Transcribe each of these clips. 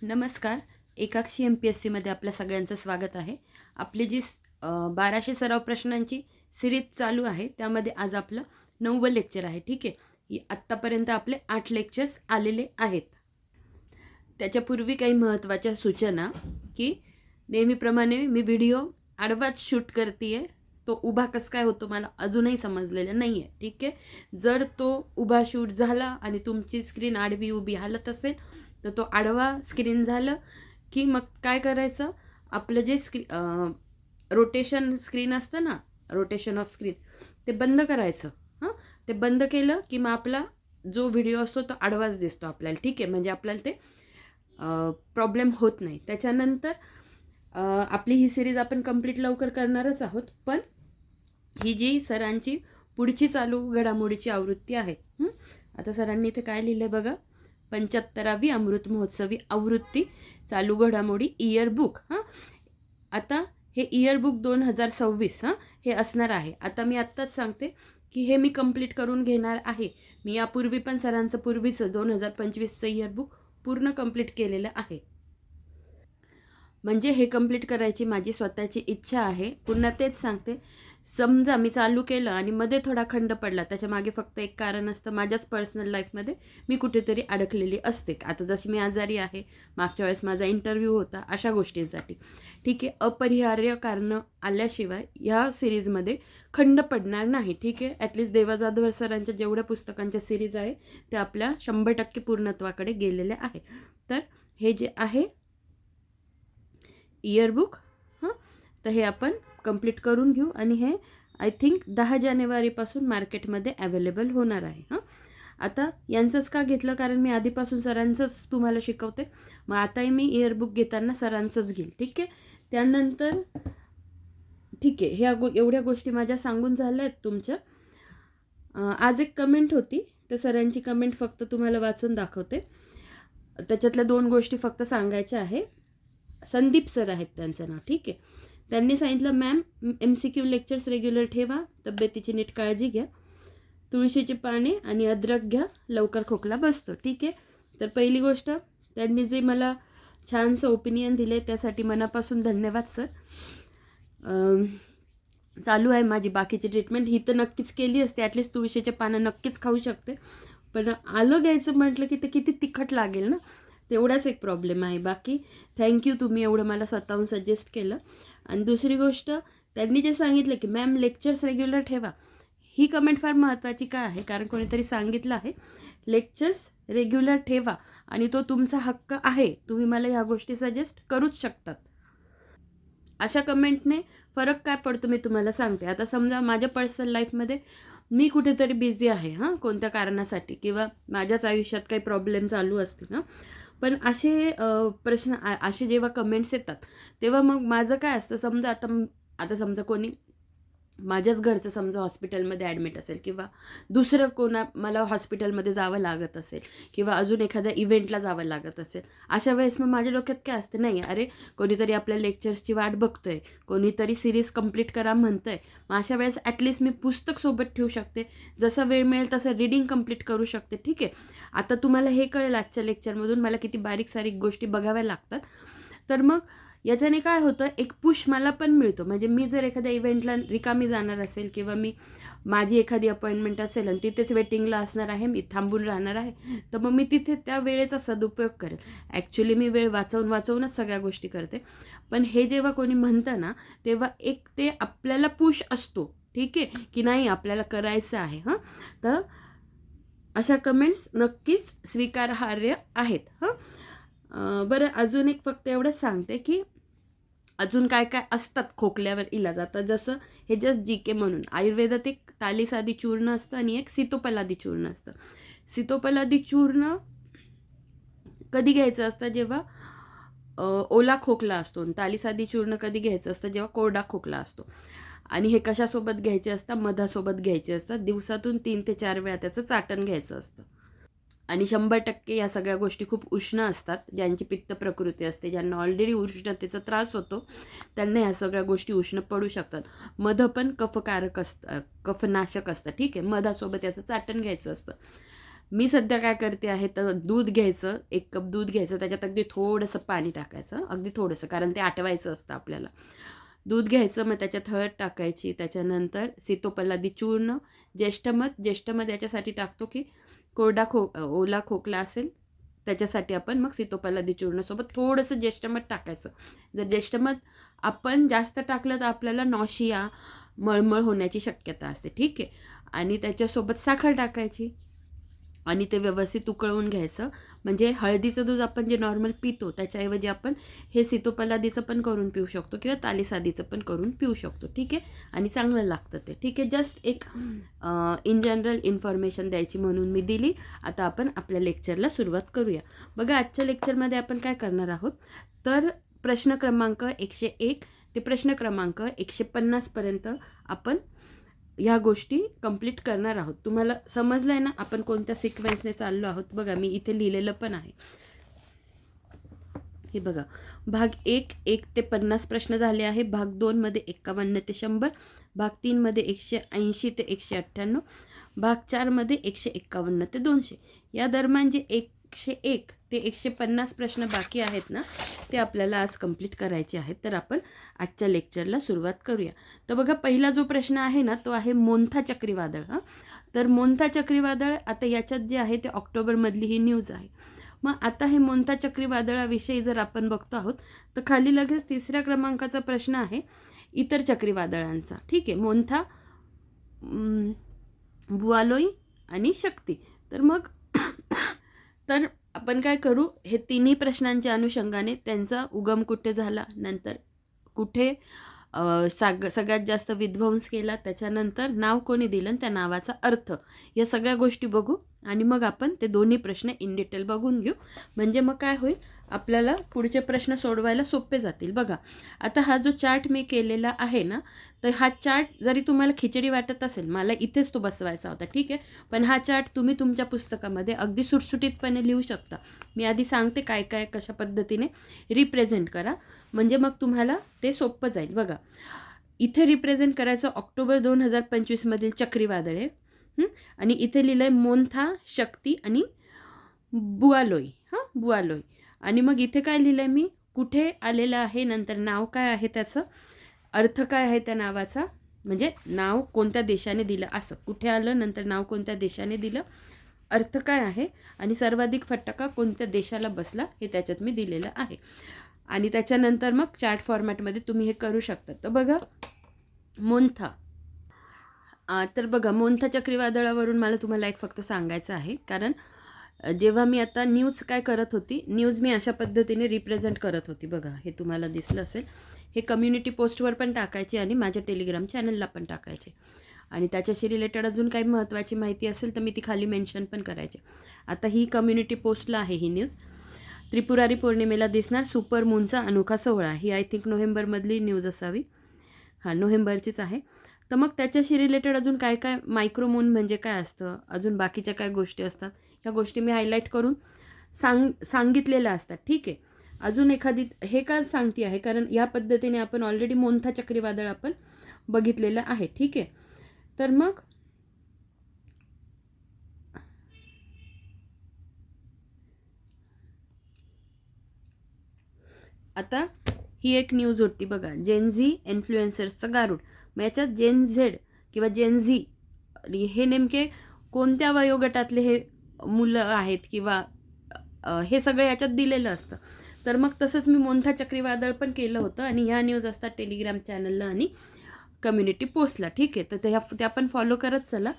नमस्कार. एकाक्षी MPSCमध्ये आपल्या सगळ्यांचं स्वागत आहे. आपली जी 1200 सराव प्रश्नांची सिरीज चालू आहे त्यामध्ये आज आपलं 9वं लेक्चर आहे. ठीक आहे. आत्तापर्यंत आपले 8 लेक्चर्स आलेले आहेत. त्याच्यापूर्वी काही महत्त्वाच्या सूचना की नेहमीप्रमाणे मी व्हिडिओ आडवाच शूट करते आहे. तो उभा कसं काय होतो मला अजूनही समजलेलं नाही आहे. ठीक आहे. जर तो उभा शूट झाला आणि तुमची स्क्रीन आडवी उभी हालत असेल तर तो आडवा स्क्रीन झालं की मग काय करायचं, आपलं जे रोटेशन स्क्रीन असतं ना, रोटेशन ऑफ स्क्रीन ते बंद करायचं. हां, ते बंद केलं की मग आपला जो व्हिडिओ असतो तो आडवाच दिसतो आपल्याला. ठीक आहे. म्हणजे आपल्याला ते प्रॉब्लेम होत नाही. त्याच्यानंतर आपली ही सिरीज आपण कंप्लीट लवकर करणारच आहोत. पण ही जी सरांची पुढची चालू घडामोडीची आवृत्ती आहे. आता सरांनी इथे काय लिहिलं बघा, 75वी अमृत महोत्सवी आवृत्ती चालू घडामोडी इयरबुक. आता हे इयरबुक 2026 हे असणार आहे. आता मी आत्ताच सांगते की हे मी कंप्लीट करून घेणार आहे. मी यापूर्वी पण सरांचं पूर्वीचं 2025चं इयरबुक पूर्ण कंप्लीट केलेलं आहे. म्हणजे हे कंप्लीट करायची माझी स्वतःची इच्छा आहे. पुन्हा तेच सांगते, समजा मी चालू केलं आणि मध्ये थोडा खंड पडला, त्याच्यामागे फक्त एक कारण असतं, माझ्याच पर्सनल लाईफमध्ये मी कुठेतरी अडकलेली असते. आता जशी मी आजारी आहे, मागच्या वेळेस माझा इंटरव्ह्यू होता, अशा गोष्टींसाठी. ठीक आहे. अपरिहार्य कारणं आल्याशिवाय ह्या सिरीजमध्ये खंड पडणार नाही. ठीक आहे. ॲटलिस्ट देवा जाधव सरांच्या जेवढ्या पुस्तकांच्या सिरीज आहे त्या आपल्या 100% पूर्णत्वाकडे गेलेल्या आहे. तर हे जे आहे इयरबुक, तर हे आपण कंप्लीट करून घेऊ आणि हे आय थिंक 10 जानेवारीपासून मार्केटमध्ये अवेलेबल होणार आहे. आता यांचंच का घेतलं, कारण मी आधीपासून सरांचंच तुम्हाला शिकवते. मग आताही मी इयरबुक घेताना सरांचंच घेईल. ठीक आहे. त्यानंतर ठीक आहे, एवढ्या गोष्टी माझ्या सांगून झाल्या आहेत तुमच्या. आज एक कमेंट होती, तर सरांची कमेंट फक्त तुम्हाला वाचून दाखवते. त्याच्यातल्या 2 गोष्टी फक्त सांगायच्या आहे. संदीप सर आहेत त्यांचं नाव. ठीक आहे. त्यांनी सांगितलं, मॅम MCQ लेक्चर्स रेग्युलर ठेवा, तब्येतीची नीट काळजी घ्या, तुळशीची पाने आणि अद्रक घ्या, लवकर खोकला बसतो. ठीक आहे. तर पहिली गोष्ट, त्यांनी जे मला छानसं ओपिनियन दिले त्यासाठी मनापासून धन्यवाद सर. चालू आहे माझी बाकीची ट्रीटमेंट, ही तर नक्कीच केली असते, ॲटलिस्ट तुळशीचे पानं नक्कीच खाऊ शकते. पण आलं घ्यायचं म्हटलं की ते किती तिखट लागेल ना, तेवढाच एक प्रॉब्लेम आहे. बाकी थँक्यू, तुम्ही एवढं मला स्वतःहून सजेस्ट केलं. आणि दुसरी गोष्ट, त्यांनी जे सांगितलं की मॅम लेक्चर्स रेग्युलर ठेवा, ही कमेंट फार महत्त्वाची का आहे, कारण कोणीतरी सांगितलं आहे लेक्चर्स रेग्युलर ठेवा आणि तो तुमचा हक्क आहे, तुम्ही मला ह्या गोष्टी सजेस्ट करूच शकतात. अशा कमेंटने फरक काय पडतो मी तुम्हाला सांगते. आता समजा माझ्या पर्सनल लाईफमध्ये मी कुठेतरी बिझी आहे कोणत्या कारणासाठी, किंवा माझ्याच आयुष्यात काही प्रॉब्लेम चालू असतील पण असे प्रश्न असे जेव्हा कमेंट्स येतात तेव्हा मग माझं काय असतं, समजा आता समजा कोणी माझ्याच घरचं समजा हॉस्पिटलमध्ये ॲडमिट असेल, किंवा दुसरं मला हॉस्पिटलमध्ये जावं लागत असेल, किंवा अजून एखाद्या इव्हेंटला जावं लागत असेल, अशा वेळेस मग माझ्या डोक्यात काय असते, नाही अरे कोणीतरी आपल्या लेक्चर्सची वाट बघतं आहे, कोणीतरी सिरीज कंप्लीट करा म्हणतं आहे, मग अशा वेळेस ॲटलिस्ट मी पुस्तक सोबत ठेवू शकते, जसा वेळ मिळेल तसं रीडिंग कंप्लीट करू शकते. ठीक आहे. आता तुम्हाला हे कळेल आजच्या लेक्चरमधून मला किती बारीक सारीक गोष्टी बघाव्या लागतात. तर मग याच्याने काय होतं, एक पुश मला पण मिळतो. म्हणजे मी जर एखाद्या इव्हेंटला रिकामी जाणार असेल, किंवा माझी एखादी अपॉइंटमेंट असेल आणि तिथेच वेटिंगला असणार आहे, मी थांबून राहणार आहे, तर मग मी तिथे त्या वेळेचा सदुपयोग करेल. ॲक्च्युली मी वेळ वाचवूनच सगळ्या गोष्टी करते. पण हे जेव्हा कोणी म्हणतं ना, तेव्हा एक ते आपल्याला पुश असतो. ठीक आहे, की नाही आपल्याला करायचं आहे. तर अशा कमेंट्स नक्कीच स्वीकारार्ह आहेत. बरं, अजून एक फक्त एवढंच सांगते की अजून काय काय असतात खोकल्यावर इलाज. आता जसं हे जस्ट GK म्हणून, आयुर्वेदात एक तालीसादी चूर्ण असतं आणि एक सीतोपलादी चूर्ण असतं. सीतोपलादी चूर्ण कधी घ्यायचं असतं, जेव्हा ओला खोकला असतो. तालीसादी चूर्ण कधी घ्यायचं असतं, जेव्हा कोरडा खोकला असतो. आणि हे कशासोबत घ्यायचे असतात, मधासोबत घ्यायचे असतात. दिवसातून 3 ते 4 वेळा त्याचं चाटण घ्यायचं असतं. आणि 100% या सगळ्या गोष्टी खूप उष्ण असतात. ज्यांची पित्त प्रकृती असते, ज्यांना ऑलरेडी उष्णतेचा त्रास होतो, त्यांना ह्या सगळ्या गोष्टी उष्ण पडू शकतात. मध पण कफकारक असतं, कफनाशक असतं. ठीक आहे. मधासोबत याचं चाटण घ्यायचं असतं. मी सध्या काय करते आहे तर दूध घ्यायचं, 1 कप दूध घ्यायचं, त्याच्यात अगदी थोडंसं पाणी टाकायचं, अगदी थोडंसं, कारण ते आटवायचं असतं आपल्याला. दूध घ्यायचं, मग त्याच्यात हळद टाकायची, त्याच्यानंतर सीतोपल्लादी चूर्ण, ज्येष्ठमध याच्यासाठी टाकतो की ओला खोकला असेल त्याच्यासाठी आपण मग सीतोपल्लादी चूर्णासोबत थोडंसं ज्येष्ठमध टाकायचं. जर ज्येष्ठमध आपण जास्त टाकलं तर आपल्याला नॉशिया, मळमळ होण्याची शक्यता असते, ठीक आहे. आणि त्याच्यासोबत साखर टाकायची आणि ते व्यवस्थित उकळवून घ्यायचं. म्हणजे हळदीचं दूध आपण जे नॉर्मल पितो त्याच्याऐवजी आपण हे सीतोपल्लादीचं पण करून पिऊ शकतो किंवा तालीसादीचं पण करून पिऊ शकतो, ठीक आहे. आणि चांगलं लागतं ते, ठीक आहे. जस्ट एक इन जनरल इन्फॉर्मेशन द्यायची म्हणून मी दिली. आता आपण आपल्या लेक्चरला सुरुवात करूया. बघा, आजच्या लेक्चरमध्ये आपण काय करणार आहोत तर प्रश्न क्रमांक 101 ते प्रश्न क्रमांक 150 पर्यंत आपण ह्या गोष्टी कंप्लीट करणार आहोत. तुम्हाला समजलं आहे ना आपण कोणत्या सिक्वेन्सने चाललो आहोत. बघा, मी इथे लिहिलेलं पण आहे. हे बघा, भाग 1 ते 50 प्रश्न झाले आहे. भाग 2 मध्ये 51 ते 100, भाग 3 मध्ये 180 ते 198, भाग 4 मध्ये 151 ते 200. या दरम्यान जे 101 ते 150 प्रश्न बाकी आहेत ना ते आपल्याला आज कंप्लीट करायचे आहेत. तर आपण आजच्या लेक्चरला सुरुवात करूया. तर बघा, पहिला जो प्रश्न आहे ना तो आहे मोन्था चक्रीवादळ. तर मोन्था चक्रीवादळ आता याच्यात जे आहे ते ऑक्टोबरमधली ही न्यूज आहे. मग आता हे मोन्था चक्रीवादळाविषयी जर आपण बघतो आहोत तर खाली लगेच 3ऱ्या क्रमांकाचा प्रश्न आहे इतर चक्रीवादळांचा, ठीक आहे. मोन्था, बुआलोई आणि शक्ती. तर मग तर आपण काय करू, हे तिन्ही प्रश्नांच्या अनुषंगाने त्यांचा उगम कुठे झाला, नंतर कुठे सगळ्यात जास्त विध्वंस केला, त्याच्यानंतर नाव कोणी दिलं आणि त्या नावाचा अर्थ, या सगळ्या गोष्टी बघू आणि मग आपण ते दोन्ही प्रश्न इन डिटेल बघून घेऊ. म्हणजे मग काय होईल, आपल्याला पुढचे प्रश्न सोडवायला सोपे जातील. बघा, आता हा जो चार्ट मी केलेला आहे ना तर हा चार्ट जरी तुम्हाला खिचडी वाटत असेल, मला इथेच तो बसवायचा होता, ठीक आहे. पण हा चार्ट तुम्ही तुमच्या पुस्तकामध्ये अगदी सुटसुटीतपणे लिहू शकता. मी आधी सांगते काय काय कशा पद्धतीने रिप्रेझेंट करा, म्हणजे मग तुम्हाला ते सोपं जाईल. बघा, इथे रिप्रेझेंट करायचं ऑक्टोबर 2025 मधील चक्रीवादळ आहे. आणि इथे लिहिलं आहे मोन्था, शक्ती आणि बुआलोई. बुआलोई. आणि मग इथे काय लिहिलं आहे मी, कुठे आलेलं आहे, नंतर नाव काय आहे, त्याचं अर्थ काय आहे त्या नावाचा, म्हणजे नाव कोणत्या देशाने दिलं, असं कुठे आलं, नंतर नाव कोणत्या देशाने दिलं, अर्थ काय आहे आणि सर्वाधिक फटका कोणत्या देशाला बसला हे त्याच्यात मी दिलेलं आहे. आणि त्याच्यानंतर मग चार्ट फॉर्मॅटमध्ये तुम्ही हे करू शकता. तर बघा, मोन्था. तर बघा, मोन्था चक्रीवादळावरून मला तुम्हाला एक फक्त सांगायचं आहे, कारण जेव्हा मी आता न्यूज काय करत होती, न्यूज मी अशा पद्धतीने रिप्रेझेंट करत होती. बघा, हे तुम्हाला दिसलं असेल. हे कम्युनिटी पोस्टवर पण टाकायचे आणि माझ्या टेलिग्राम चॅनलला पण टाकायचे. आणि त्याच्याशी रिलेटेड अजून काही महत्त्वाची माहिती असेल तर मी ती खाली मेन्शन पण करायचे. आता ही कम्युनिटी पोस्टला आहे ही न्यूज. त्रिपुरारी पौर्णिमेला दिसणार सुपर मूनचा अनोखा सोहळा. ही आय थिंक नोव्हेंबरमधली न्यूज असावी. नोव्हेंबरचीच आहे. तर मग त्याच्याशी रिलेटेड अजून काय काय, मायक्रोमून म्हणजे काय असतं, अजून बाकीच्या काय गोष्टी असतात, ह्या गोष्टी मी हायलाईट करून सांगितलेल्या असतात, ठीक आहे. अजून एखादी हे का सांगते आहे, कारण या पद्धतीने आपण ऑलरेडी मोन्था चक्रीवादळ आपण बघितलेलं आहे, ठीक आहे. तर मग आता ही एक न्यूज होती बघा, जेनझी इन्फ्लुएन्सर्सचं गारुड. मग याच्यात जेन झेड किंवा जेनझी हे नेमके कोणत्या वयोगटातले हे मुलं आहेत किंवा हे सगळं याच्यात दिलेलं असतं. तर मग तसंच मी मोन्था चक्रीवादळ पण केलं होतं आणि ह्या न्यूज असतात टेलिग्राम चॅनलला आणि कम्युनिटी पोस्टला, ठीक आहे. तर त्या पण फॉलो करत चला.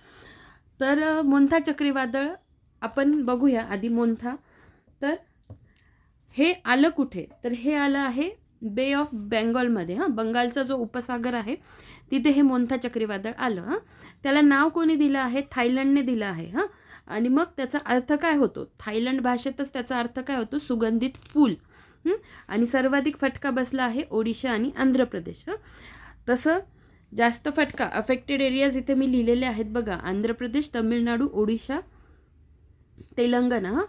तर मोन्था चक्रीवादळ आपण बघूया आधी. मोन्था, तर हे आलं कुठे, तर हे आलं आहे बे ऑफ बेंगॉलमध्ये. बंगालचा जो उपसागर आहे तिथे हे मोन्था चक्रीवादळ आलं. त्याला नाव कोणी दिलं आहे, थायलंडने दिलं आहे. आणि मग त्याचा अर्थ काय होतो, थायलंड भाषेतच त्याचा अर्थ काय होतो, सुगंधित फूल. आणि सर्वाधिक फटका बसला आहे ओडिशा आणि आंध्र प्रदेश. तसं जास्त फटका अफेक्टेड एरियाज इथे मी लिहिलेले आहेत बघा, आंध्र प्रदेश, तमिळनाडू, ओडिशा, तेलंगणा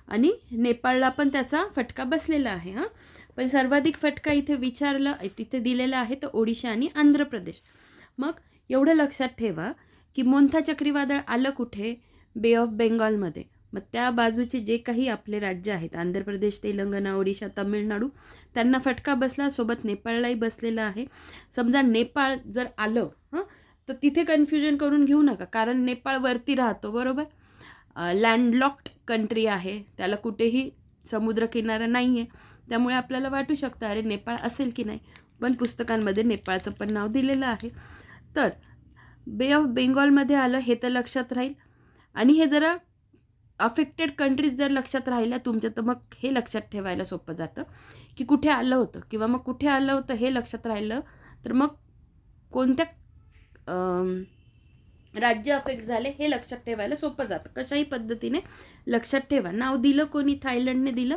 आणि नेपाळला पण त्याचा फटका बसलेला आहे. पण सर्वाधिक फटका इथे विचारलं तिथे दिलेला आहे तर ओडिशा आणि आंध्र प्रदेश. मग एवढं लक्षात ठेवा की मोन्था चक्रीवादळ आलं कुठे, बे ऑफ बेंगॉलमध्ये. मग त्या बाजूचे जे काही आपले राज्य आहेत, आंध्र प्रदेश, तेलंगणा, ओडिशा, तमिळनाडू, त्यांना फटका बसला. सोबत नेपाळलाही बसलेला आहे. समजा नेपाळ जर आलं तर तिथे कन्फ्युजन करून घेऊ नका, कारण नेपाळ वरती राहतो, बरोबर. लँडलॉक्ड कंट्री आहे, त्याला कुठेही समुद्रकिनारा नाही आहे. त्यामुळे आपल्याला वाटू शकतं अरे नेपाळ असेल की नाही, पण पुस्तकांमध्ये नेपाळचं पण नाव दिलेलं आहे. तर बे ऑफ बेंगॉलमध्ये आलं हे तर लक्षात राहील. आणि हे जरा अफेक्टेड कंट्रीज जर लक्षात राहिल्या तुमच्या, तर मग हे लक्षात ठेवायला सोपं जातं की कुठे आलं होतं, किंवा मग कुठे आलं होतं हे लक्षात राहिलं तर मग कोणत्या राज्य अफेक्ट झाले हे लक्षात ठेवायला सोपं जातं. कशाही पद्धतीने लक्षात ठेवा. नाव दिलं कोणी, थायलंडने दिलं,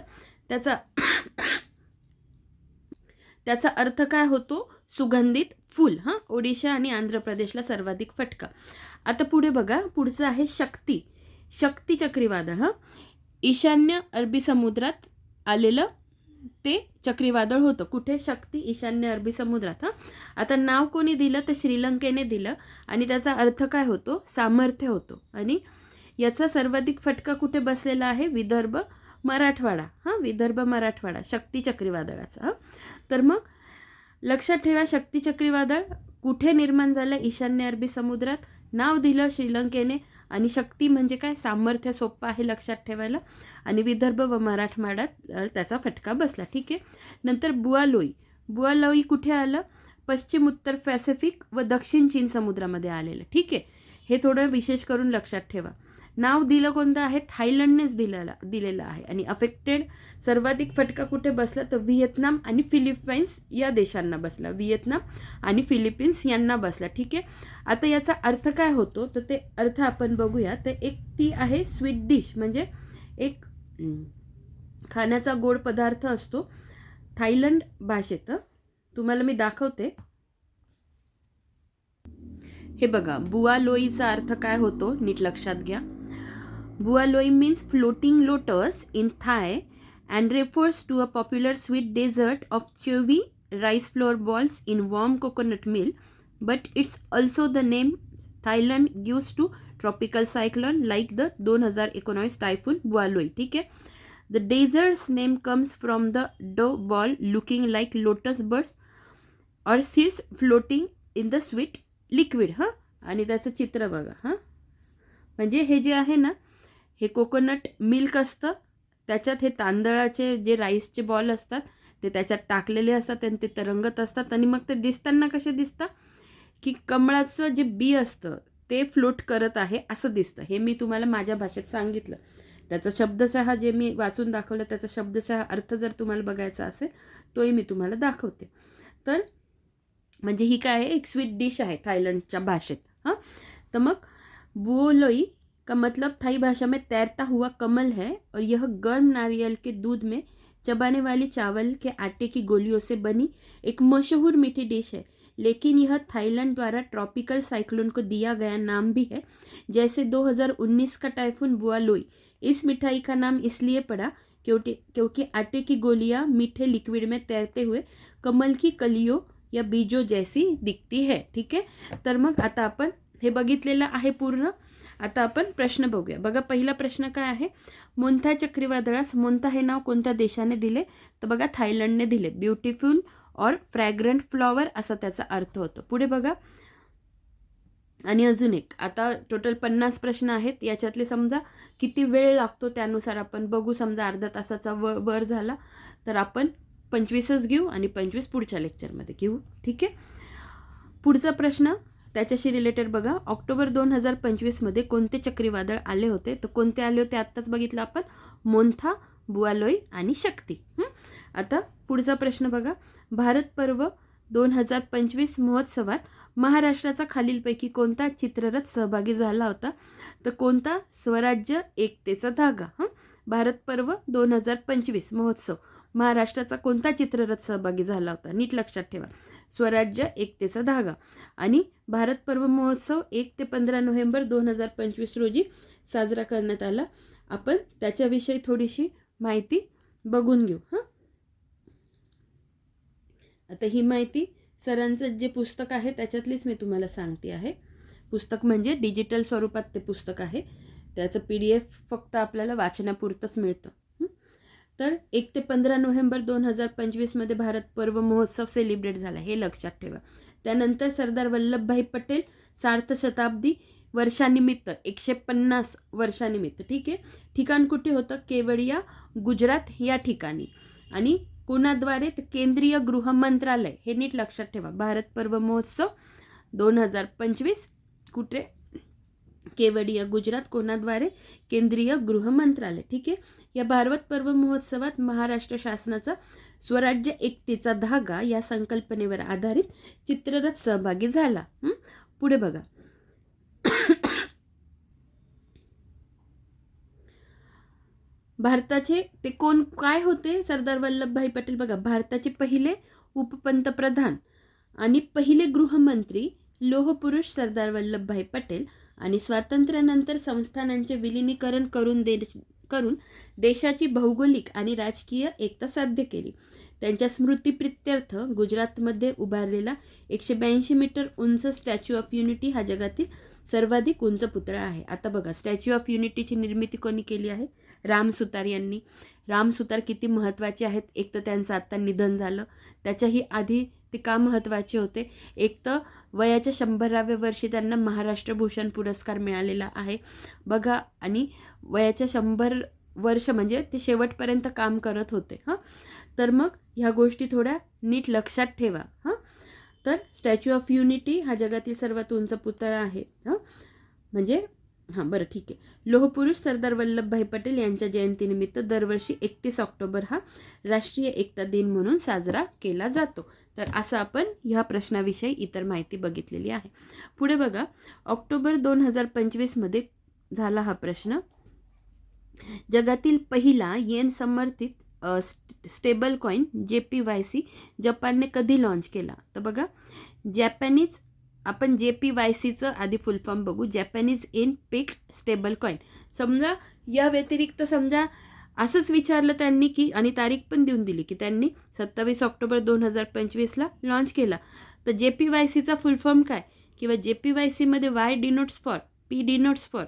त्याचा अर्थ काय होतो, सुगंधित फूल. ओडिशा आणि आंध्र प्रदेशला सर्वाधिक फटका. आता पुढे बघा, पुढचं आहे शक्ती चक्रीवादळ. ईशान्य अरबी समुद्रात आलेलं ते चक्रीवादळ होतं. कुठे? शक्ती, ईशान्य अरबी समुद्रात. आता नाव कोणी दिलं तर श्रीलंकेने दिलं, आणि त्याचा अर्थ काय होतो, सामर्थ्य होतो. आणि याचा सर्वाधिक फटका कुठे बसलेला आहे, विदर्भ मराठवाडा. विदर्भ मराठवाडा शक्ती चक्रीवादळाचा. तर मग लक्षात ठेवा, शक्ती चक्रीवादळ कुठे निर्माण झालं, ईशान्य अरबी समुद्रात. नाव दिलं श्रीलंकेने, आणि शक्ती म्हणजे काय, सामर्थ्य. सोपं आहे लक्षात ठेवायला. आणि विदर्भ व मराठवाड्यात त्याचा फटका बसला. ठीक आहे. नंतर बुआलोई कुठे आलं, पश्चिम उत्तर पॅसिफिक व दक्षिण चीन समुद्रामध्ये आलेलं. ठीक आहे. हे थोडं विशेष करून लक्षात ठेवा. नाव दिलं कोणतं आहे, थायलंडनेच दिलेलं आहे. आणि अफेक्टेड सर्वाधिक फटका कुठे बसला तर व्हिएतनाम आणि फिलिपाईन्स या देशांना बसला. व्हिएतनाम आणि फिलिपिन्स यांना बसला. ठीक आहे. आता याचा अर्थ काय होतो तर ते अर्थ आपण बघूया. तर एक ती आहे स्वीट डिश, म्हणजे एक खाण्याचा गोड पदार्थ असतो थायलंड भाषेत. तुम्हाला मी दाखवते. हे बघा, बुआलोईचा अर्थ काय होतो नीट लक्षात घ्या. बुआलोई means floating lotus in Thai and refers to a popular sweet dessert of chewy rice flour balls in warm coconut milk, but it's also the name Thailand gives to tropical cyclone like the 2019 typhoon Bualoi. ठीक आहे. The dessert's name comes from the dough ball looking like lotus buds or seeds floating in the sweet liquid. आणि त्याचं चित्र बघा. म्हणजे हे जे आहे ना, हे कोकोनट मिल्क असतं, त्याच्यात हे तांदळाचे जे राईसचे बॉल असतात ते त्याच्यात टाकलेले असतात आणि ते तरंगत असतात. आणि मग ते दिसताना कसे दिसतात की कमळाचं जे बी असतं ते फ्लोट करत आहे असं दिसतं. हे मी तुम्हाला माझ्या भाषेत सांगितलं. त्याचा शब्दशः जे मी वाचून दाखवलं त्याचा शब्दशः अर्थ जर तुम्हाला बघायचा असेल तोही मी तुम्हाला दाखवते. तर म्हणजे ही काय आहे, एक स्वीट डिश आहे थायलंडच्या भाषेत. तर मग बुओलोई का मतलब थाई भाषा में तैरता हुआ कमल है, और यह गर्म नारियल के दूध में चबाने वाली चावल के आटे की गोलियों से बनी एक मशहूर मीठी डिश है. लेकिन यह थाईलैंड द्वारा ट्रॉपिकल साइक्लोन को दिया गया नाम भी है. जैसे 2019 का टाइफून बुआलोई. इस मिठाई का नाम इसलिए पड़ा क्योंकि आटे की गोलियां मीठे लिक्विड में तैरते हुए कमल की कलियों या बीजों जैसी दिखती है. ठीक आहे. तर मग आता आपण हे बघितलेलं आहे पूर्ण. आता आपण प्रश्न बघूया. बघा, पहिला प्रश्न काय आहे, मोन्था चक्रीवादळास मोन्था हे नाव कोणत्या देशाने दिले, तर बघा थायलंडने दिले. ब्युटिफुल और फ्रॅग्रंट फ्लॉवर असा त्याचा अर्थ होतो. पुढे बघा, आणि अजून एक. आता टोटल 50 प्रश्न आहेत. याच्यातले समजा किती वेळ लागतो त्यानुसार आपण बघू. समजा अर्धा तासाचा वर झाला तर आपण 25च घेऊ आणि 25 पुढच्या लेक्चरमध्ये घेऊ. ठीक आहे. पुढचा प्रश्न त्याच्याशी रिलेटेड बघा. ऑक्टोबर 2025मध्ये कोणते चक्रीवादळ आले होते, तर कोणते आले होते आत्ताच बघितलं आपण, मोन्था, बुआलोई आणि शक्ती. आता पुढचा प्रश्न बघा. भारत पर्व 2025 महोत्सवात महाराष्ट्राचा खालीलपैकी कोणता चित्ररथ सहभागी झाला होता, तर कोणता, स्वराज्य एकतेचा धागा. भारत पर्व 2025 महोत्सव, महाराष्ट्राचा कोणता चित्ररथ सहभागी झाला होता, नीट लक्षात ठेवा, स्वराज्य एकतेचा धागा. आणि भारत पर्व महोत्सव 1 ते 15 नोव्हेंबर 2025 रोजी साजरा करण्यात आला. आपण त्याच्याविषयी थोडीशी माहिती बघून घेऊ. आता ही माहिती सरांचं जे पुस्तक आहे त्याच्यातलीच मी तुम्हाला सांगते आहे. पुस्तक म्हणजे डिजिटल स्वरूपात ते पुस्तक आहे. त्याचं PDF फक्त आपल्याला वाचनापुरतंच मिळतं. तर 1 ते 15 नोव्हेंबर 2025 भारत पर्व महोत्सव सेलिब्रेट झाला, हे लक्षात ठेवा. त्यानंतर सरदार वल्लभभाई पटेल सार्धशताब्दी वर्षानिमित्त 150 वर्षानिमित्त, ठीक आहे. ठिकाण कुठे होतं? केवडिया, गुजरात या ठिकाणी. आणि कोणाद्वारे? तर केंद्रीय गृह मंत्रालय. हे नीट लक्षात ठेवा. भारत पर्व महोत्सव 2025 कुठे? केवडिया, गुजरात. कोणाद्वारे? केंद्रीय गृह मंत्रालय, ठीक आहे. या भारत पर्व महोत्सवात महाराष्ट्र शासनाचा स्वराज्य एकतेचा धागा या संकल्पनेवर आधारित चित्ररथ सहभागी झाला. पुढे बघा. भारताचे ते कोण काय होते? सरदार वल्लभभाई पटेल. बघा, भारताचे पहिले उपपंतप्रधान आणि पहिले गृहमंत्री लोहपुरुष सरदार वल्लभभाई पटेल आणि स्वातंत्र्यानंतर संस्थानांचे विलिनीकरण करून देशाची भौगोलिक आणि राजकीय एकता साध्य केली. त्यांच्या स्मृतिप्रित्यर्थ गुजरातमध्ये उभारलेला 182 मीटर उंच स्टॅच्यू ऑफ युनिटी हा जगातील सर्वाधिक उंच पुतळा आहे. आता बघा, स्टॅच्यू ऑफ युनिटीची निर्मिती कोणी केली आहे? राम सुतार यांनी. राम सुतार किती महत्त्वाचे आहेत? एक तर त्यांचं आत्ता निधन झालं, त्याच्याही आधी ते का महत्त्वाचे होते? एक तर वयाच्या 100व्या वर्षी त्यांना महाराष्ट्र भूषण पुरस्कार मिळालेला आहे बघा. आणि वयाच्या 100 वर्ष म्हणजे ते शेवटपर्यंत काम करत होते. तर मग ह्या गोष्टी थोड्या नीट लक्षात ठेवा. तर स्टॅच्यू ऑफ युनिटी हा जगातील सर्वात उंच पुतळा आहे. म्हणजे बरं, ठीक आहे. लोहपुरुष सरदार वल्लभभाई पटेल यांच्या जयंतीनिमित्त दरवर्षी 31 ऑक्टोबर हा राष्ट्रीय एकता दिन म्हणून साजरा केला जातो. तर असं आपण ह्या प्रश्नाविषयी इतर माहिती बघितलेली आहे. पुढे बघा, ऑक्टोबर 2025 झाला हा प्रश्न. जगातील पहिला येन समर्थित स्टेबल कॉईन JPYC जपानने कधी लॉन्च केला? तर बघा, जॅपनीज, आपण JPYCचं आधी फुल फॉर्म बघू. जॅपनीज येन पेक्ड स्टेबल कॉईन. समजा या व्यतिरिक्त समजा असंच विचारलं त्यांनी की, आणि तारीख पण देऊन दिली की त्यांनी 27 ऑक्टोबर 2025 लॉन्च केला, तर JPYCचा फुल फॉर्म काय? किंवा JPYCमध्ये Y denotes for, P denotes for,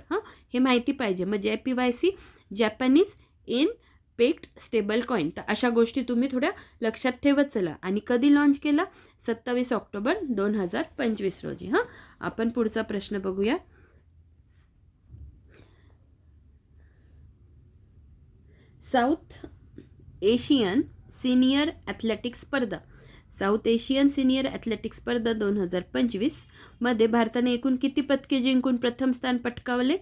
हे माहिती पाहिजे. मग JPYC जॅपनीज येन पेक्ड स्टेबल कॉईन. तर अशा गोष्टी तुम्ही थोड्या लक्षात ठेवत चला. आणि कधी लॉन्च केला? 27 ऑक्टोबर 2025 रोजी. आपण पुढचा प्रश्न बघूया. साऊथ एशियन सिनियर ॲथलेटिक्स स्पर्धा. साऊथ एशियन सिनियर ॲथलेटिक्स स्पर्धा 2025 भारताने एकूण किती पदके जिंकून प्रथम स्थान पटकावले?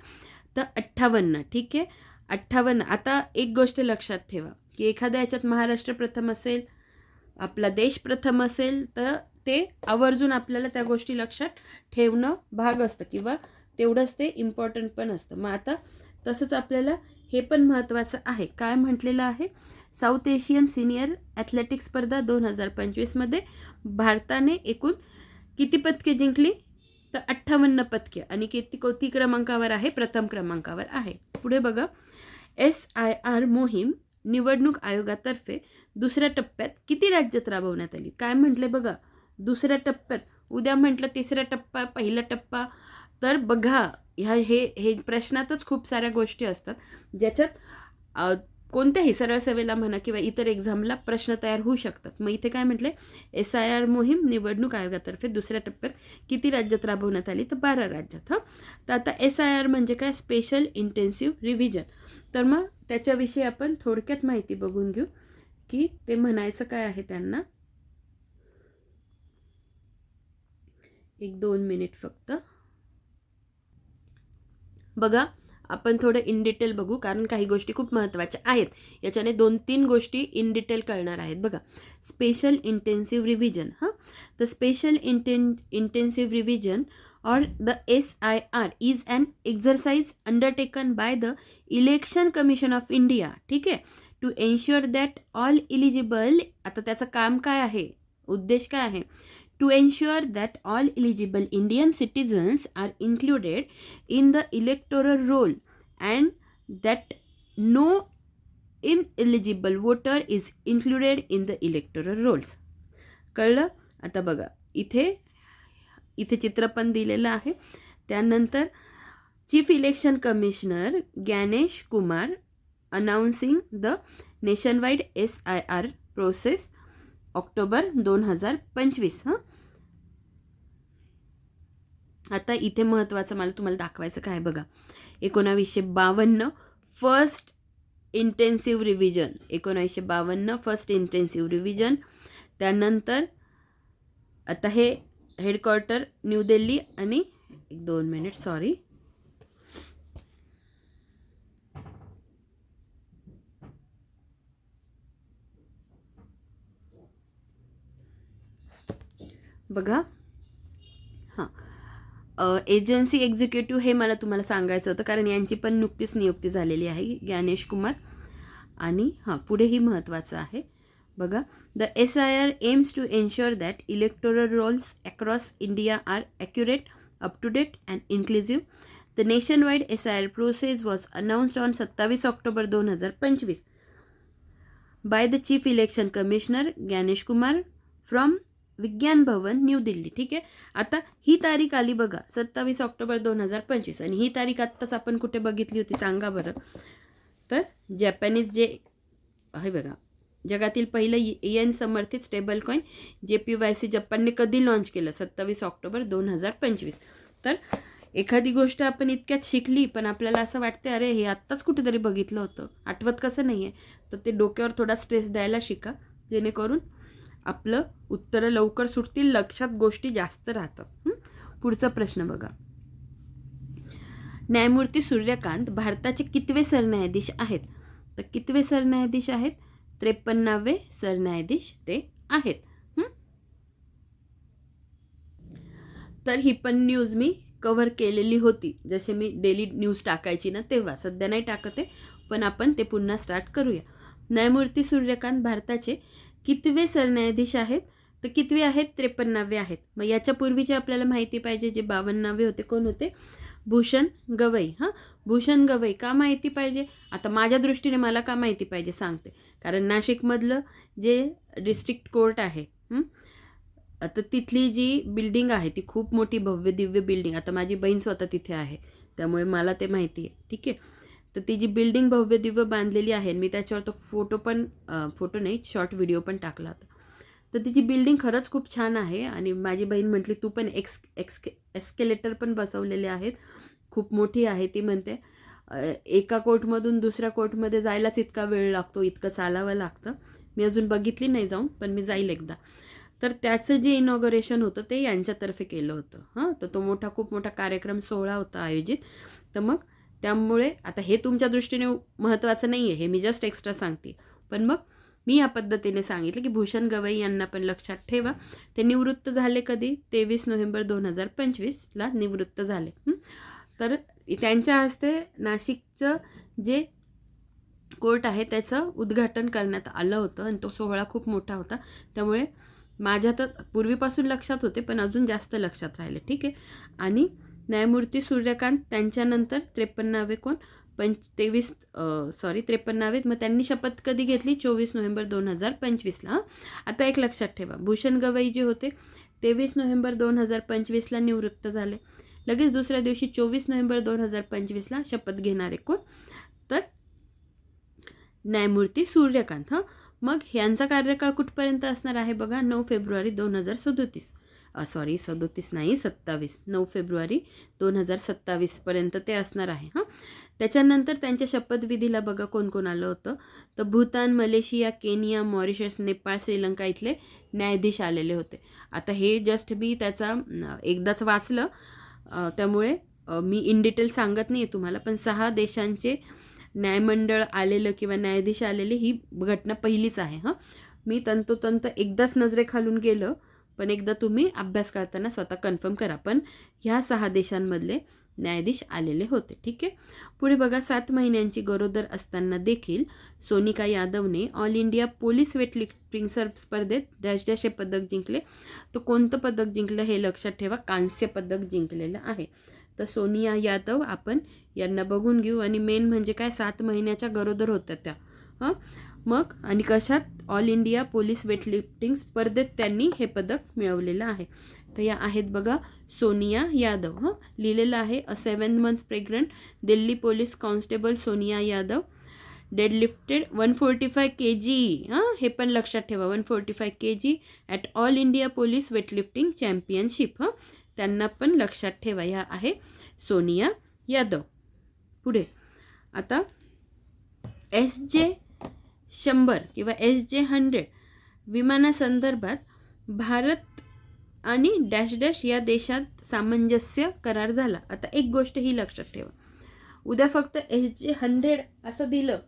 तर 58. ठीक आहे, 58. आता एक गोष्ट लक्षात ठेवा की एखाद्या याच्यात महाराष्ट्र प्रथम असेल, आपला देश प्रथम असेल, तर ते आवर्जून आपल्याला त्या गोष्टी लक्षात ठेवणं भाग असतं किंवा तेवढंच ते इम्पॉर्टंट पण असतं. मग आता तसंच आपल्याला हे पण महत्त्वाचं आहे. काय म्हटलेलं आहे? साऊथ एशियन सिनियर ॲथलेटिक्स स्पर्धा 2025 भारताने एकूण किती पदके जिंकली? तर 58 पदके. आणि किती क्रमांकावर आहे? प्रथम क्रमांकावर आहे. पुढे बघा, SIR मोहीम निवडणूक आयोगातर्फे दुसऱ्या टप्प्यात किती राज्यात राबवण्यात आली? काय म्हटले बघा, दुसऱ्या टप्प्यात. उद्या म्हटलं तिसरा टप्पा, पहिला टप्पा. तर बघा, हे प्रश्नातच खूप साऱ्या गोष्टी असतात ज्याच्यात कोणत्याही सरळ सेवेला म्हणा किंवा इतर एक्झामला प्रश्न तयार होऊ शकतात. मग इथे काय म्हटले? SIR मोहीम निवडणूक आयोगातर्फे दुसऱ्या टप्प्यात किती राज्यात राबवण्यात आली? तर 12 राज्यात. तर आता SIR म्हणजे काय? Special intensive revision. तर मग त्याच्याविषयी आपण थोडक्यात माहिती बघून घेऊ की ते म्हणायचं काय आहे त्यांना. 1-2 मिनिट फक्त. बघा, आपण थोडं इन डिटेल बघू कारण काही गोष्टी खूप महत्त्वाच्या आहेत. याच्याने 2-3 गोष्टी इन डिटेल कळणार आहेत. बघा, स्पेशल इंटेन्सिव्ह रिव्हिजन. तर special intensive revision or the SIR is an exercise undertaken by the Election Commission of India, ठीक आहे, to ensure that all eligible, आता त्याचं काम काय आहे? उद्देश काय आहे? To ensure that all eligible Indian citizens are included in the electoral roll and that no ineligible voter is included in the electoral rolls. कळलं? आता बघा, इथे चित्र पण दिलेलं आहे. त्यानंतर chief election commissioner Gyanesh Kumar announcing the nationwide SIR process October 2025. आता इथे महत्त्वाचं मला तुम्हाला दाखवायचं काय बघा. 1952 first intensive revision, 1952 first intensive revision. त्यानंतर आता हे हेडक्वार्टर न्यू दिल्ली आणि 2 मिनिट सॉरी, बघा. हां, एजन्सी एक्झिक्युटिव्ह हे मला तुम्हाला सांगायचं होतं कारण यांची पण नुकतीच नियुक्ती झालेली आहे, ज्ञानेश कुमार. आणि पुढेही महत्त्वाचं आहे बघा. The SIR aims to ensure that electoral rolls across India are accurate, up to date and inclusive. The nationwide SIR process was announced on 27 October 2025 by the chief election commissioner Gyanesh Kumar from Vigyan Bhavan new Delhi. ठीक आहे. आता ही तारीख आली बघा 27 October 2025 आणि ही तारीख आत्ताच आपण कुठे बघितली होती सांगा बरं. तर जॅपनीज जे आहे बघा, जगातील पहिलं EN समर्थित स्टेबल कॉईन JPYC जपानने कधी लॉन्च केलं, 27 ऑक्टोबर 2025. तर एखादी गोष्ट आपण इतक्यात शिकली पण आपल्याला असं वाटते अरे हे आत्ताच कुठेतरी बघितलं होतं, आठवत कसं नाही आहे. तर ते डोक्यावर थोडा स्ट्रेस द्यायला शिका जेणेकरून आपलं उत्तरं लवकर सुटतील, लक्षात गोष्टी जास्त राहतात. पुढचा प्रश्न बघा. न्यायमूर्ती सूर्यकांत भारताचे कितवे सरन्यायाधीश आहेत? तर कितवे सरन्यायाधीश आहेत? 53वे सरन्यायाधीश ते आहेत. तर ही पण न्यूज मी कव्हर केलेली होती, जसे मी डेली न्यूज टाकायची ना तेव्हा. सध्या नाही टाकते पण आपण ते पुन्हा स्टार्ट करूया. न्यायमूर्ती सूर्यकांत भारताचे कितवे सरन्यायाधीश आहेत? तर कितवे आहेत? 53वे आहेत. मग याच्या पूर्वीचे आपल्याला माहिती पाहिजे, जे 52वे होते कोण होते? भूषण गवई. भूषण गवई का माहिती पाहिजे? आता माझ्या दृष्टीने मला का माहिती पाहिजे सांगते. कारण नाशिकमधलं जे डिस्ट्रिक्ट कोर्ट आहे, आता तिथली जी बिल्डिंग आहे ती खूप मोठी भव्य दिव्य बिल्डिंग. आता माझी बहीण स्वतः तिथे आहे त्यामुळे मला ते माहिती आहे. ठीक आहे. तर ती जी बिल्डिंग भव्य दिव्य बांधलेली आहे, मी त्याच्यावर तो फोटो नाही शॉर्ट व्हिडिओ पण टाकला होता. तर तिची बिल्डिंग खरंच खूप छान आहे आणि माझी बहीण म्हटली तू पण एस्केलेटर पण बसवलेले आहेत, खूप मोठी आहे ती. म्हणते एका कोर्टमधून दुसऱ्या कोर्टमध्ये जायलाच इतका वेळ लागतो, इतकं चालावं लागतं. मी अजून बघितली नाही जाऊन, पण मी जाईल एकदा. तर त्याचं जे इनॉग्रेशन होतं ते यांच्यातर्फे केलं होतं. तर तो खूप मोठा कार्यक्रम सोहळा होता आयोजित. तर मग त्यामुळे आता हे तुमच्या दृष्टीने महत्त्वाचं नाही आहे, हे मी जस्ट एक्स्ट्रा सांगते. पण मग मी या पद्धतीने सांगितलं की भूषण गवई यांना पण लक्षात ठेवा. ते निवृत्त झाले कधी? 23 नोव्हेंबर 2025ला निवृत्त झाले. तर त्यांच्या हस्ते नाशिकचं जे कोर्ट आहे त्याचं उद्घाटन करण्यात आलं होतं आणि तो सोहळा खूप मोठा होता. त्यामुळे माझ्या तर पूर्वीपासून लक्षात होते पण अजून जास्त लक्षात राहिले. ठीक आहे. आणि न्यायमूर्ती सूर्यकांत त्यांच्यानंतर 53वे कोण? 53वे. मग त्यांनी शपथ कधी घेतली? 24 नोव्हेंबर 2025ला. आता एक लक्षात ठेवा, भूषण गवई जे होते 23 नोव्हेंबर 2025ला निवृत्त झाले. लगेच दुसऱ्या दिवशी 24 नोव्हेंबर 2025ला शपथ घेणारे कोण? तर न्यायमूर्ती सूर्यकांत. मग ह्यांचा कार्यकाळ कुठपर्यंत असणार आहे बघा? 9 फेब्रुवारी 2037. 9 फेब्रुवारी 2027 पर्यंत ते असणार आहे. त्याच्यानंतर त्यांच्या शपथविधीला बघा कोण कोण आलं होतं? तर Bhutan, Malaysia, Kenya, Mauritius, Nepal, Sri Lanka इथले न्यायाधीश आलेले होते. आता हे जस्ट मी त्याचा एकदाच वाचलं त्यामुळे मी इन डिटेल सांगत नाही आहे तुम्हाला, पण 6 देशांचे न्यायमंडळ आलेलं किंवा न्यायाधीश आलेले ही घटना पहिलीच आहे. मी तंतोतंत एकदाच नजरेखालून गेलं, पण एकदा तुम्ही अभ्यास करताना स्वतः कन्फर्म करा. पण ह्या 6 देशांमधले न्यायाधीश आलेले होते. ठीक आहे. पुढे बघा, 7 महिन्यांची गरोदर असताना देखील सोनिका यादवने ऑल इंडिया पोलीस वेटलिफ्टिंग स्पर्धेत डॅश हे पदक जिंकले. तर कोणतं पदक जिंकलं हे लक्षात ठेवा, कांस्य पदक जिंकलेलं आहे. तर सोनिया यादव आपण यांना बघून घेऊ. आणि मेन म्हणजे काय, 7 महिन्याच्या गरोदर होत्या त्या. मग आणि कशात ऑल इंडिया पोलीस वेटलिफ्टिंग स्पर्धेत त्यांनी हे पदक मिळवलेलं आहे. तर या आहेत बघा सोनिया यादव. लिहिलेलं आहे a 7 months pregnant Delhi police constable Sonia Yadav deadlifted 145 kg. हे पण लक्षात ठेवा 145 kg at all India police weightlifting championship. त्यांना पण लक्षात ठेवा. ह्या आहे सोनिया यादव. पुढे आता SJ-100 किंवा SJ-100 विमानासंदर्भात भारत आणि डॅश डॅश या देशात सामंजस्य करार झाला. आता एक गोष्ट ही लक्षात ठेवा, उद्या फक्त SJ-100 असं दिलं,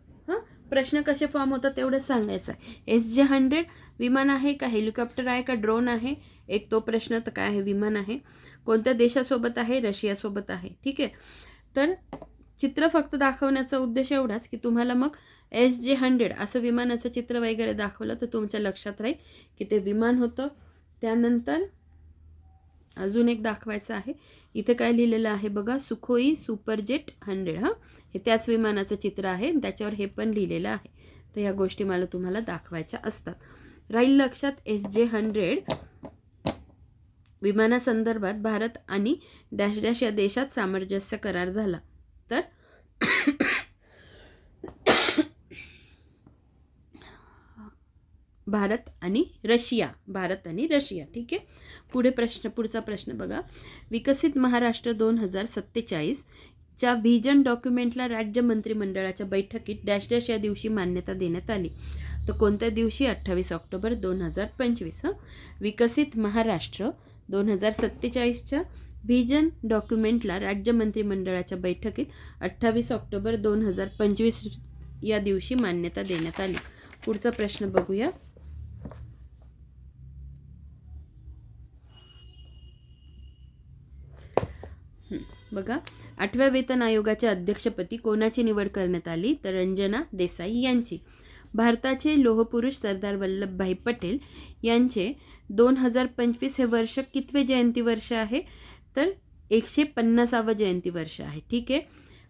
प्रश्न कसे फॉर्म होतात तेवढंच सांगायचं आहे. SJ-100 विमान आहे का, हेलिकॉप्टर आहे का, ड्रोन आहे, एक तो प्रश्न. तर काय आहे, विमान आहे. कोणत्या देशासोबत आहे, रशियासोबत आहे. ठीक आहे. तर चित्र फक्त दाखवण्याचा उद्देश एवढाच की तुम्हाला मग SJ-100 असं विमानाचं चित्र वगैरे दाखवलं तर तुमच्या लक्षात राहील की ते विमान होतं. त्यानंतर अजून एक दाखवायचं आहे. इथे काय लिहिलेलं आहे बघा, सुखोई सुपरजेट 100. हे त्याच विमानाचं चित्र आहे, त्याच्यावर हे पण लिहिलेलं आहे. तर या गोष्टी मला तुम्हाला दाखवायच्या असतात. राहील लक्षात. SJ-100 विमानासंदर्भात भारत आणि डॅश डॅश या देशात सामंजस्य करार झाला. तर भारत आणि रशिया. ठीक आहे. पुढचा प्रश्न बघा, विकसित महाराष्ट्र 2047च्या व्हिजन डॉक्युमेंटला राज्य मंत्रिमंडळाच्या बैठकीत डॅश डॅश या दिवशी मान्यता देण्यात आली. तर कोणत्या दिवशी, 28 ऑक्टोबर 2025. विकसित महाराष्ट्र 2047च्या व्हिजन डॉक्युमेंटला राज्य मंत्रिमंडळाच्या बैठकीत 28 ऑक्टोबर 2025 या दिवशी मान्यता देण्यात आली. पुढचा प्रश्न बघूया. बघा, 8व्या वेतन आयोगाच्या अध्यक्षपदी कोणाची निवड करण्यात आली, तर रंजना देसाई यांची. भारताचे लोहपुरुष सरदार वल्लभभाई पटेल यांचे 2025 हे वर्ष कितवे जयंती वर्ष आहे, तर 150वे जयंती वर्ष आहे. ठीक आहे.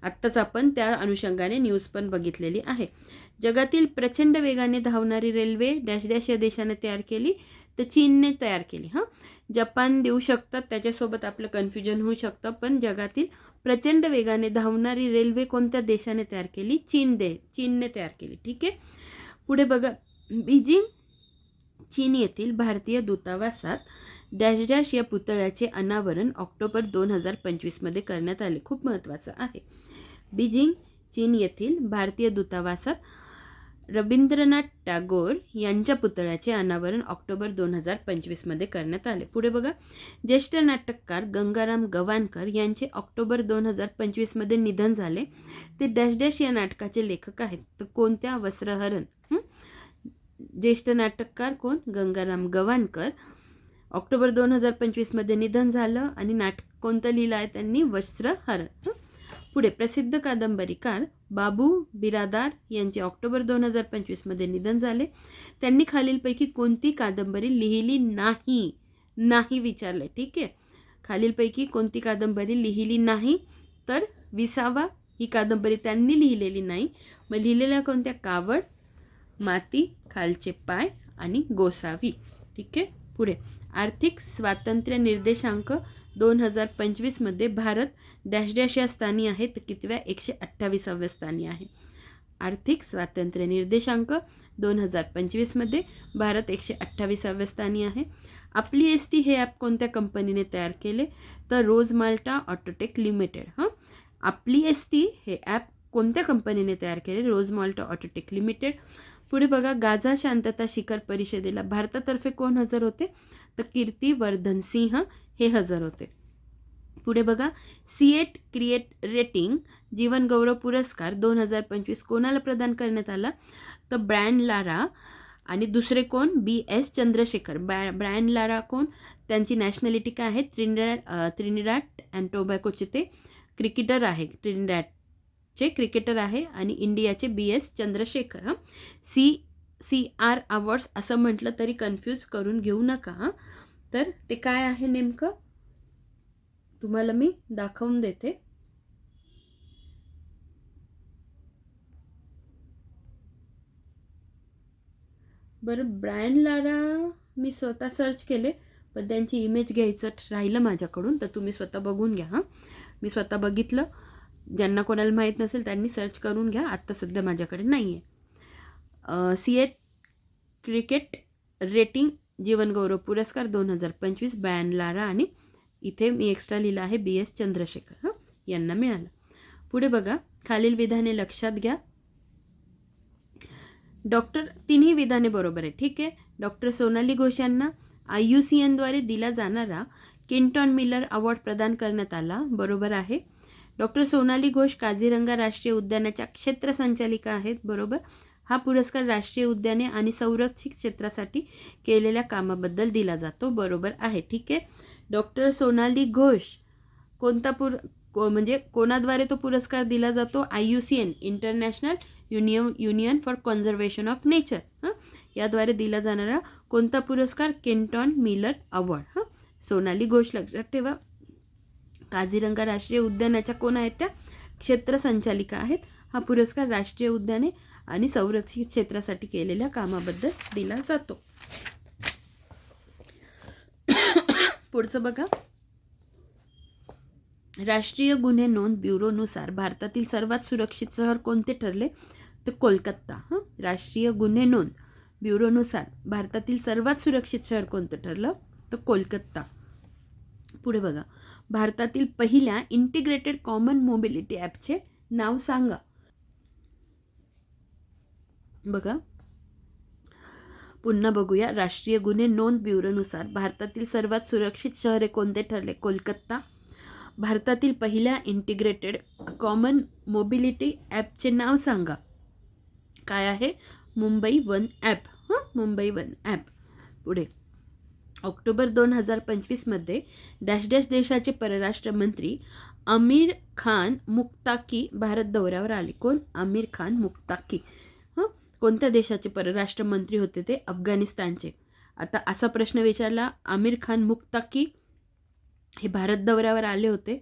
आत्ताच आपण त्या अनुषंगाने न्यूज पण बघितलेली आहे. जगातील प्रचंड वेगाने धावणारी रेल्वे डॅश डॅश या देशाने तयार केली, तर चीनने तयार केली. जपान देऊ शकतात, त्याच्यासोबत आपलं कन्फ्युजन होऊ शकतं. पण जगातील प्रचंड वेगाने धावणारी रेल्वे कोणत्या देशाने तयार केली, चीनने तयार केली. ठीक आहे. पुढे बघा, बीजिंग चीन येथील भारतीय दूतावासात डॅश डॅश या पुतळ्याचे अनावरण ऑक्टोबर 2025 करण्यात आले. खूप महत्त्वाचं आहे. बीजिंग चीन येथील भारतीय दूतावासात रवींद्रनाथ टागोर यांच्या पुतळ्याचे अनावरण ऑक्टोबर 2025 करण्यात आले. पुढे बघा, ज्येष्ठ नाटककार गंगाराम गवाणकर यांचे ऑक्टोबर 2025 निधन झाले. ते डॅश डॅश या नाटकाचे लेखक आहेत. तर कोणत्या, वस्त्रहरण. ज्येष्ठ नाटककार कोण, गंगाराम गवाणकर. ऑक्टोबर 2025 निधन झालं आणि नाटक कोणतं लिहिलं आहे त्यांनी, वस्त्रहरण. पुढे, प्रसिद्ध कादंबरीकार बाबू बिरादार यांचे ऑक्टोबर 2025 निधन झाले. त्यांनी खालीलपैकी कोणती कादंबरी लिहिली नाही विचारले. ठीक आहे. खालीलपैकी कोणती कादंबरी लिहिली नाही, तर विसावा ही कादंबरी त्यांनी लिहिलेली नाही. मग लिहिलेल्या कोणत्या, कावड, माती, खालचे पाय आणि गोसावी. ठीक आहे. पुढे, आर्थिक स्वातंत्र्य निर्देशांक 2025 भारत डॅश डॅश या स्थानी आहे, तर कितव्या, 128व्या स्थानी आहे. आर्थिक स्वातंत्र्य निर्देशांक 2025 भारत 128व्या स्थानी आहे. आपली ST हे ॲप कोणत्या कंपनीने तयार केले, तर रोज माल्टा ऑटोटेक लिमिटेड. आपली ST हे ॲप कोणत्या कंपनीने तयार केले, रोज माल्टा ऑटोटेक लिमिटेड. पुढे बघा, गाझा शांतता शिखर परिषदेला भारतातर्फे कोण हजर होते, तर कीर्तिवर्धन सिंह हे हजर होते. पुढे बघा, सीएट क्रिएट रेटिंग जीवन गौरव पुरस्कार 2025 कोणाला प्रदान करण्यात आला, तर ब्रॅन लारा आणि दुसरे कोण, BS चंद्रशेखर. ब्रॅन लारा कोण, त्यांची नॅशनॅलिटी काय आहे, त्रिनिडाड अँड टोबॅगोचे ते क्रिकेटर आहे, ट्रिनिडॅडचे क्रिकेटर आहे. आणि इंडियाचे BS चंद्रशेखर. CR अवॉर्ड्स असं म्हटलं तरी कन्फ्यूज करून घेऊ नका. तर ते काय आहे नेमकं तुम्हाला मी दाखवून देते. बरं, ब्रायन लारा मी स्वतः सर्च केले, पण त्यांची इमेज घ्यायचं राहिलं माझ्याकडून, तर तुम्ही स्वतः बघून घ्या. हां, मी स्वतः बघितलं. ज्यांना कोणाला माहीत नसेल त्यांनी सर्च करून घ्या. आत्ता सध्या माझ्याकडे नाही आहे. CA क्रिकेट रेटिंग जीवनगौरव पुरस्कार 2025 ब्रायन लारा आणि इथे मी एक्स्ट्रा लिहिलं आहे BS चंद्रशेखर, हां, यांना मिळालं. पुढे बघा, खालील विधाने लक्षात घ्या. तिन्ही विधाने बरोबर आहे. ठीक आहे. डॉक्टर सोनाली घोष यांना IUCNद्वारे दिला जाणारा केंटॉन मिलर अवॉर्ड प्रदान करण्यात आला. बरोबर आहे. डॉक्टर सोनाली घोष काझीरंगा राष्ट्रीय उद्यानाच्या क्षेत्र संचालिका आहेत. बरोबर. हा पुरस्कार राष्ट्रीय उद्याने आणि संरक्षित क्षेत्रासाठी केलेल्या कामाबद्दल दिला जातो. बरोबर आहे. ठीक आहे. डॉक्टर सोनाली घोष म्हणजे कोणाद्वारे तो पुरस्कार दिला जातो? IUCN, international union for conservation of nature, याद्वारे दिला जाणारा कोणता पुरस्कार? केंटॉन मिलर अवॉर्ड. सोनाली घोष लक्षात ठेवा. काझीरंगा राष्ट्रीय उद्यानाच्या कोण आहेत? त्या क्षेत्र संचालिका आहेत. हा पुरस्कार राष्ट्रीय उद्याने आणि संरक्षित क्षेत्रासाठी केलेल्या कामाबद्दल दिला जातो. पुढचं बघा, राष्ट्रीय गुन्हे नोंद ब्युरोनुसार भारतातील सर्वात सुरक्षित शहर कोणते ठरले? तर कोलकाता. राष्ट्रीय गुन्हे नोंद ब्युरोनुसार भारतातील सर्वात सुरक्षित शहर कोणतं ठरलं? तर कोलकाता. पुढे बघा, भारतातील पहिल्या इंटिग्रेटेड कॉमन मोबिलिटी ॲपचे नाव सांगा. बघा, पुन्हा बघूया. राष्ट्रीय गुन्हे नोंद ब्युरोनुसार भारतातील सर्वात सुरक्षित शहरे कोणते ठरले? कोलकाता. भारतातील पहिल्या इंटिग्रेटेड कॉमन मोबिलिटी ॲपचे नाव सांगा. काय आहे? Mumbai one app. Mumbai one app. पुढे, ऑक्टोबर 2025 मध्ये डॅश डॅश देशाचे परराष्ट्र मंत्री आमिर खान मुक्ताकी भारत दौऱ्यावर आले. कोण? आमिर खान मुक्ताकी. कोणत्या देशाचे परराष्ट्र मंत्री होते ते? अफगाणिस्तानचे. आता असा प्रश्न विचारला, आमिर खान मुक्ताकी हे भारत दौऱ्यावर आले होते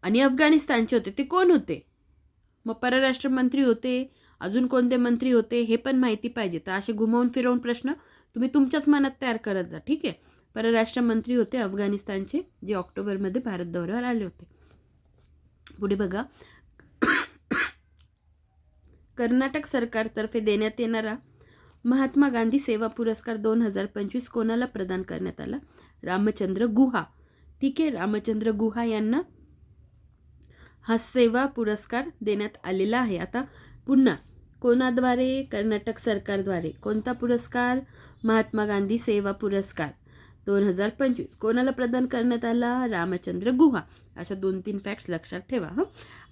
आणि अफगाणिस्तानचे होते, ते कोण होते? मग परराष्ट्र मंत्री होते, अजून कोणते मंत्री होते हे पण माहिती पाहिजे. तर असे घुमवून फिरवून प्रश्न तुम्ही तुमच्याच मनात तयार करत जा. ठीक आहे. परराष्ट्र मंत्री होते अफगाणिस्तानचे, जे ऑक्टोबरमध्ये भारत दौऱ्यावर आले होते. पुढे बघा, कर्नाटक सरकारतर्फे देण्यात येणारा महात्मा गांधी सेवा पुरस्कार 2025 कोणाला प्रदान करण्यात आला? रामचंद्र गुहा. ठीक आहे. रामचंद्र गुहा यांना हा सेवा पुरस्कार देण्यात आलेला आहे. आता पुन्हा कोणाद्वारे? कर्नाटक सरकारद्वारे. कोणता पुरस्कार? महात्मा गांधी सेवा पुरस्कार 2025 कोणाला प्रदान करण्यात आला? रामचंद्र गुहा. अशा 2-3 फॅक्ट्स लक्षात ठेवा.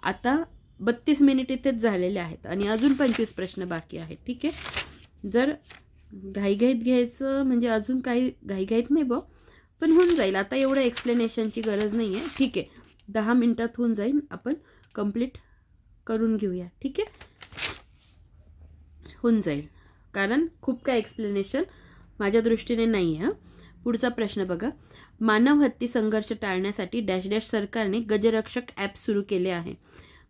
आता 32 मिनिट इथेच झालेले आहेत आणि अजून 25 प्रश्न बाकी आहेत. ठीक आहे. जर घाईघाईत घ्यायचं म्हणजे अजून काही घाईघाईत नाही बघ, पण होऊन जाईल. आता एवढं एक्सप्लेनेशनची गरज नाही आहे. ठीक आहे. 10 मिनिटात होऊन जाईल. आपण कंप्लीट करून घेऊया. ठीक आहे. होऊन जाईल, कारण खूप काय एक्सप्लेनेशन माझ्या दृष्टीने नाही आहे. पुढचा प्रश्न बघा, मानव हत्ती संघर्ष टाळण्यासाठी डॅश डॅश सरकारने गजरक्षक ॲप सुरू केले आहे.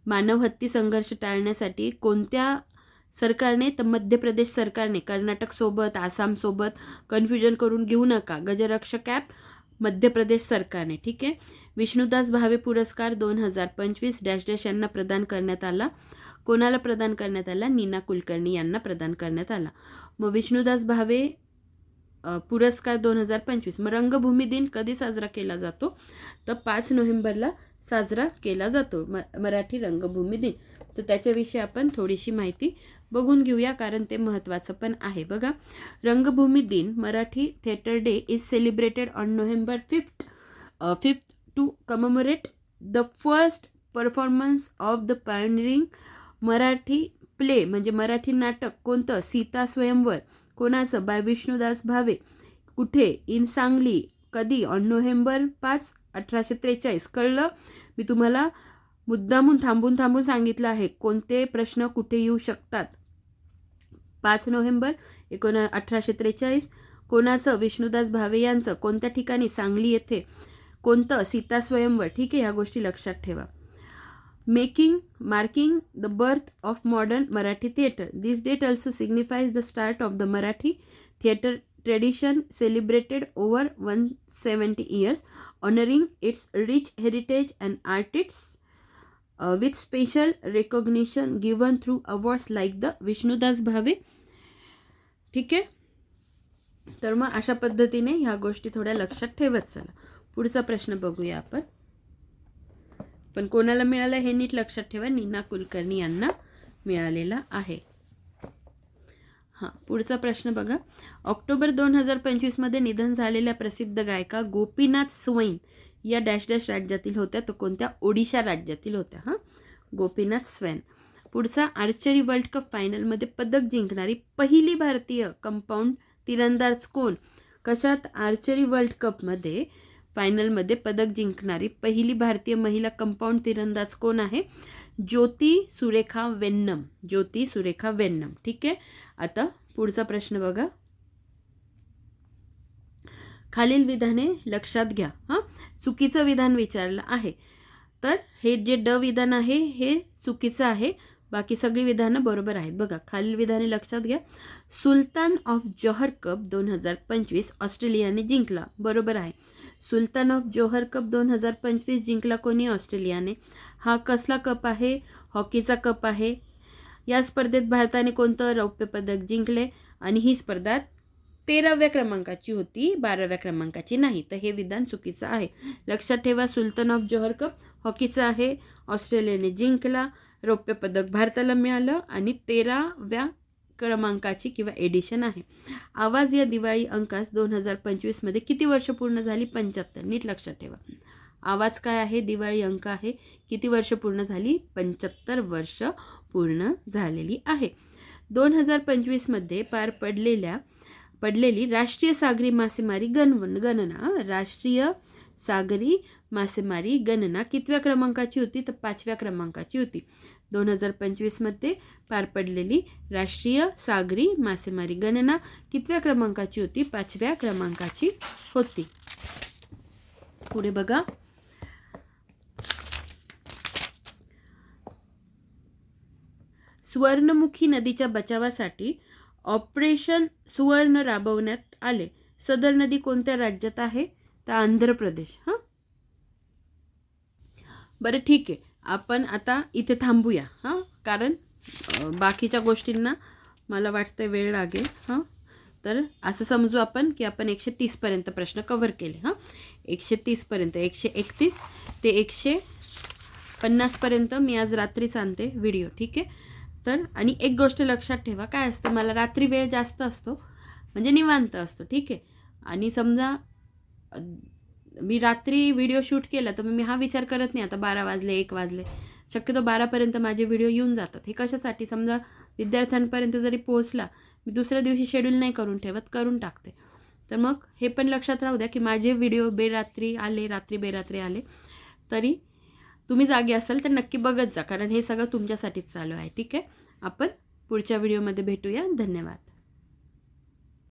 मानव हत्ती संघर्ष टाळण्यासाठी कोणत्या सरकारने? तर मध्य प्रदेश सरकारने. कर्नाटकसोबत, आसामसोबत कन्फ्युजन करून घेऊ नका. गजरक्षक ॲप मध्य प्रदेश सरकारने. ठीक आहे. विष्णुदास भावे पुरस्कार 2025 डॅश डॅश यांना प्रदान करण्यात आला. कोणाला प्रदान करण्यात आला? नीना कुलकर्णी यांना प्रदान करण्यात आला. मग विष्णुदास भावे पुरस्कार 2025. मग रंगभूमी दिन कधी साजरा केला जातो? तर 5 नोव्हेंबरला साजरा केला जातो मराठी रंगभूमी दिन. तर त्याच्याविषयी आपण थोडीशी माहिती बघून घेऊया, कारण ते महत्त्वाचं पण आहे. बघा, रंगभूमी दिन Marathi theatre day is celebrated on November 5th to commemorate the first performance of the pioneering Marathi play, म्हणजे मराठी नाटक कोणतं? सीता स्वयंवर. कोणाचं? बाय विष्णुदास भावे. कुठे? इन सांगली. कधी? On November 5, 1843. कळलं? मी तुम्हाला मुद्दामून थांबून सांगितलं आहे कोणते प्रश्न कुठे येऊ शकतात. 5 नोव्हेंबर 1843. कोणाचं? विष्णुदास भावे यांचं. कोणत्या ठिकाणी? सांगली येथे. कोणतं? सीता स्वयंवर. ठीक आहे. ह्या गोष्टी लक्षात ठेवा. marking the birth of modern Marathi theatre. This date also signifies the start of the Marathi theatre tradition celebrated over 170 years, honoring its rich heritage and artists with special recognition given through awards like the Vishnudas Bhave. ठीक आहे. तर मग अशा पद्धतीने ह्या गोष्टी थोड्या लक्षात ठेवत चला. पुढचा प्रश्न बघूया आपण. पण कोणाला मिळालं हे नीट लक्षात ठेवा. नीना कुलकर्णी यांना मिळालेला आहे. हां, पुढचा प्रश्न बघा. ऑक्टोबर 2025 मध्ये निधन झालेल्या प्रसिद्ध गायिका गोपीनाथ स्वैन या डॅश डॅश राज्यातील होत्या. तो कोणत्या? ओडिशा राज्यातील होत्या. हां, गोपीनाथ स्वैन. पुढचा, आर्चरी वर्ल्ड कप फायनलमध्ये पदक जिंकणारी पहिली भारतीय कंपाऊंड तिरंदाज कोण? कशात? आर्चरी वर्ल्ड कपमध्ये फायनलमध्ये पदक जिंकणारी पहिली भारतीय महिला कंपाऊंड तिरंदाज कोण आहे? ज्योती सुरेखा वेन्नम. ज्योती सुरेखा वेन्नम. ठीक आहे. आता पुढचा प्रश्न बघा. खालील विधाने लक्षात घ्या. हां, चुकीचं विधान विचारलं आहे. तर हे जे ड विधान आहे हे चुकीचं आहे. बाकी सगळी विधानं बरोबर आहेत. बघा, खालील विधाने लक्षात घ्या. सुलतान ऑफ जोहर कप 2025 ऑस्ट्रेलियाने जिंकला. बरोबर आहे. सुलतान ऑफ जोहर कप 2025 जिंकला कोणी? ऑस्ट्रेलियाने. हा कसला कप आहे? हॉकीचा कप आहे. या स्पर्धेत भारताने कोणतं रौप्य पदक जिंकले? आणि ही स्पर्धा 13व्या क्रमांकाची होती, 12व्या क्रमांकाची नाही. तर हे विधान चुकीचं आहे. लक्षात ठेवा, सुलतान ऑफ जोहर कप हॉकीचं आहे. ऑस्ट्रेलियाने जिंकला. रौप्य पदक भारताला मिळालं आणि 13व्या क्रमांकाची किंवा एडिशन आहे. आवाज या दिवाळी अंकास 2025 मध्ये किती वर्ष पूर्ण झाली? 75. नीट लक्षात ठेवा. आवाज काय आहे? दिवाळी अंक आहे. किती वर्ष पूर्ण झाली? 75 वर्ष पूर्ण झालेली आहे. 2025 मध्ये पार पडलेली राष्ट्रीय सागरी मासेमारी गणना, राष्ट्रीय सागरी मासेमारी गणना कितव्या क्रमांकाची होती? तर 5व्या क्रमांकाची होती. 2025 मध्ये पार पडलेली राष्ट्रीय सागरी मासेमारी गणना कितव्या क्रमांकाची होती? 5व्या क्रमांकाची होती. पुढे बघा. सुवर्णमुखी नदीच्या बचावासाठी ऑपरेशन सुवर्ण राबवण्यात आले. सदर नदी कोणत्या राज्यात आहे? तर आंध्र प्रदेश. हां, बरं ठीक आहे. आपण आता इथे थांबूया. हां, कारण बाकीच्या गोष्टींना मला वाटतं वेळ लागेल. हां, तर असं समजू आपण की आपण 130 पर्यंत प्रश्न कव्हर केले. हां, 130 पर्यंत, 131 ते 150 पर्यंत मी आज रात्रीच आणते व्हिडिओ. ठीक आहे. तर आणि एक गोष्ट लक्षात ठेवा, काय असतं, मला रात्री वेळ जास्त असतो, म्हणजे निवांत असतो. ठीक आहे. आणि समजा मी रात्री व्हिडिओ शूट केला तर मी हा विचार करत नाही आता 12 वाजले 1 वाजले. शक्यतो 12पर्यंत माझे व्हिडिओ येऊन जातात. हे कशासाठी? समजा विद्यार्थ्यांपर्यंत जरी पोहोचला, मी दुसऱ्या दिवशी शेड्यूल नाही करून ठेवत, करून टाकते. तर मग हे पण लक्षात राहू द्या की माझे व्हिडिओ रात्री बेरात्री आले तरी तुम्ही जागे असाल तर नक्की बघत जा, कारण हे सगळं तुमच्यासाठीच चालू आहे. ठीक आहे. आपण पुढच्या व्हिडिओमध्ये भेटूया. धन्यवाद.